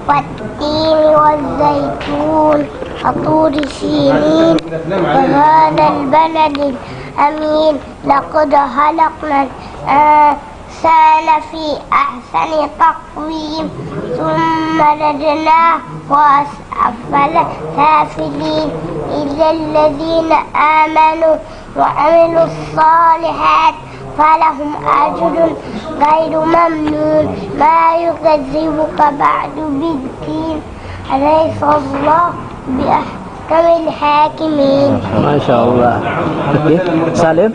والتين والزيتون وطور سينين وهذا البلد الأمين لقد خلقنا الإنسان في أحسن تقويم ثم رددناه وأسفل سافلين إلا الذين آمنوا وعملوا الصالحات فلهم أجر غير ممنون ما يكذبك بعد بالدين أليس الله بأحكم الحاكمين. ما شاء الله. Salim,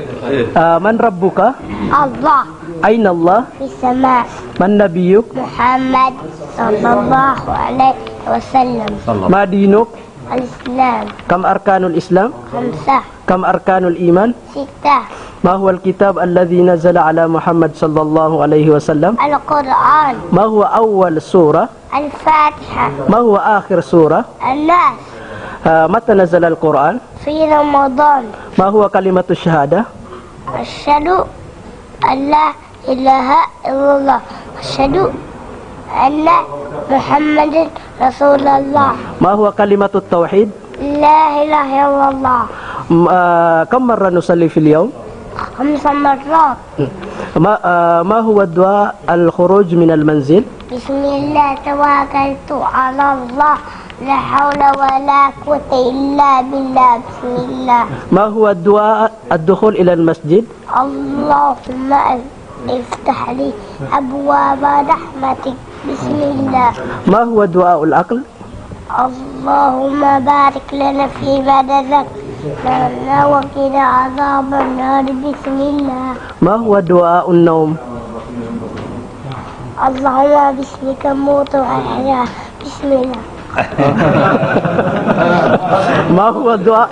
man rabbuka? Allah Aina Allah? في السماء. Man nabiyuk? محمد صلى الله عليه وسلم. Ma dinuk? الإسلام Kam arkanul Islam? 5 Kam arkanul iman? 6 ما هو الكتاب الذي نزل على محمد صلى الله عليه وسلم؟ القرآن ما هو أول سورة؟ الفاتحة ما هو آخر سورة؟ الناس متى نزل القرآن؟ في رمضان. ما هو كلمة الشهادة؟ أشهد أن لا إله إلا الله أشهد أن محمد رسول الله. ما هو كلمة التوحيد؟ لا إله إلا الله. كم مرة نصلي في اليوم؟ 5 مرات. ما هو الدعاء الخروج من المنزل؟ بسم الله توكلت على الله لا حول ولا قوة إلا بالله. بسم الله. ما هو الدخول إلى المسجد؟ اللهم افتح لي أبواب رحمتك. بسم الله. ما هو دعاء الأكل؟ اللهم بارك لنا في بدنك وقنا عذاب النار. بسم الله. ما هو دعاء النوم؟ اللهم باسمك موت وأحيا. بسم الله. ما هو دعاء